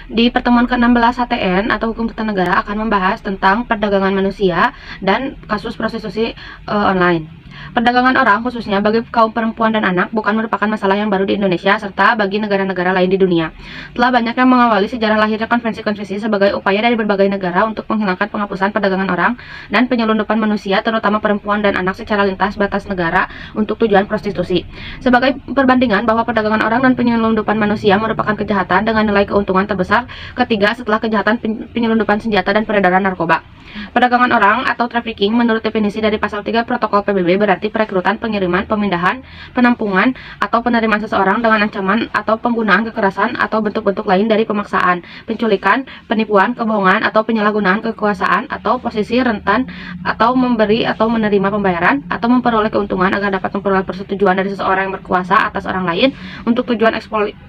Di pertemuan ke-16 HTN atau Hukum Tata Negara akan membahas tentang perdagangan manusia dan kasus prostitusi online. Perdagangan orang, khususnya bagi kaum perempuan dan anak, bukan merupakan masalah yang baru di Indonesia serta bagi negara-negara lain di dunia. Telah banyak yang mengawali sejarah lahirnya konvensi-konvensi sebagai upaya dari berbagai negara untuk menghilangkan penghapusan perdagangan orang dan penyelundupan manusia, terutama perempuan dan anak secara lintas batas negara untuk tujuan prostitusi. Sebagai perbandingan bahwa perdagangan orang dan penyelundupan manusia merupakan kejahatan dengan nilai keuntungan terbesar ketiga setelah kejahatan penyelundupan senjata dan peredaran narkoba. Perdagangan orang atau trafficking menurut definisi dari pasal 3 Protokol PBB berarti perekrutan, pengiriman, pemindahan, penampungan, atau penerimaan seseorang dengan ancaman atau penggunaan kekerasan atau bentuk-bentuk lain dari pemaksaan, penculikan, penipuan, kebohongan, atau penyalahgunaan kekuasaan atau posisi rentan atau memberi atau menerima pembayaran atau memperoleh keuntungan agar dapat memperoleh persetujuan dari seseorang yang berkuasa atas orang lain untuk tujuan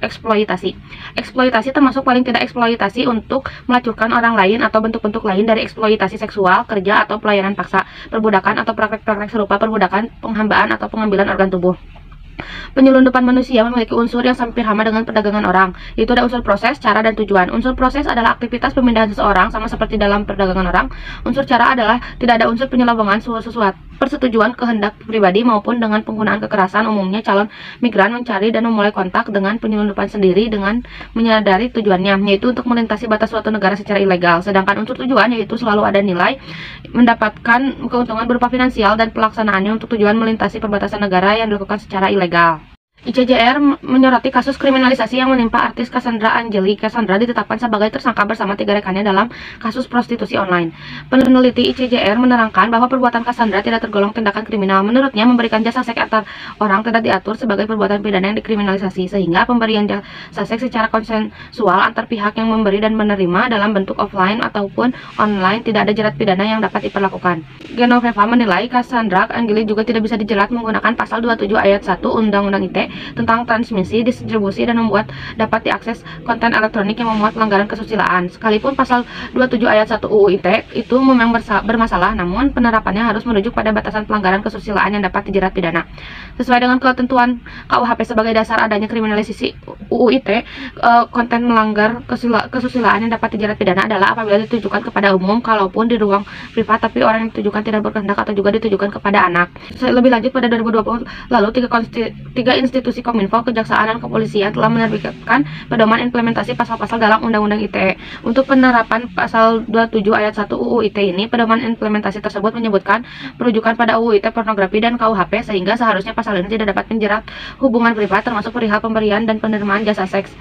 eksploitasi. Eksploitasi termasuk paling tidak eksploitasi untuk melacurkan orang lain atau bentuk-bentuk lain dari eksploitasi seksual, kerja atau pelayanan paksa, perbudakan atau praktek-praktek serupa perbudakan, penghambaan atau pengambilan organ tubuh. Penyelundupan manusia memiliki unsur yang hampir sama dengan perdagangan orang, yaitu ada unsur proses, cara, dan tujuan. Unsur proses adalah aktivitas pemindahan seseorang, sama seperti dalam perdagangan orang. Unsur cara adalah tidak ada unsur penyelubungan sesuatu persetujuan kehendak pribadi maupun dengan penggunaan kekerasan. Umumnya calon migran mencari dan memulai kontak dengan penyelundupan sendiri dengan menyadari tujuannya, yaitu untuk melintasi batas suatu negara secara ilegal. Sedangkan unsur tujuan yaitu selalu ada nilai mendapatkan keuntungan berupa finansial dan pelaksanaannya untuk tujuan melintasi perbatasan negara yang dilakukan secara ilegal. ICJR menyoroti kasus kriminalisasi yang menimpa artis Cassandra Angeli. Cassandra ditetapkan sebagai tersangka bersama 3 rekannya dalam kasus prostitusi online. Peneliti ICJR menerangkan bahwa perbuatan Cassandra tidak tergolong tindakan kriminal. Menurutnya, memberikan jasa seks antar orang tidak diatur sebagai perbuatan pidana yang dikriminalisasi, sehingga pemberian jasa seks secara konsensual antar pihak yang memberi dan menerima dalam bentuk offline ataupun online tidak ada jerat pidana yang dapat diperlakukan. Genoveva menilai Cassandra Angeli juga tidak bisa dijerat menggunakan pasal 27 ayat 1 Undang-Undang ITE tentang transmisi, distribusi, dan membuat dapat diakses konten elektronik yang memuat pelanggaran kesusilaan. Sekalipun pasal 27 ayat 1 UU ITE itu memang bermasalah, namun penerapannya harus merujuk pada batasan pelanggaran kesusilaan yang dapat dijerat pidana. Sesuai dengan ketentuan KUHP sebagai dasar adanya kriminalisasi UU ITE, konten melanggar kesusilaan yang dapat dijerat pidana adalah apabila ditujukan kepada umum, kalaupun di ruang privat, tapi orang yang ditujukan tidak berkehendak atau juga ditujukan kepada anak. Lebih lanjut, pada 2020 lalu tiga institusi Kominfo, Kejaksaan, dan Kepolisian telah menerbitkan pedoman implementasi pasal-pasal dalam Undang-Undang ITE. Untuk penerapan pasal 27 ayat 1 UU ITE ini, pedoman implementasi tersebut menyebutkan perujukan pada UU ITE pornografi dan KUHP, sehingga seharusnya pasal ini tidak dapat menjerat hubungan privat termasuk perihal pemberian dan penerimaan jasa seks.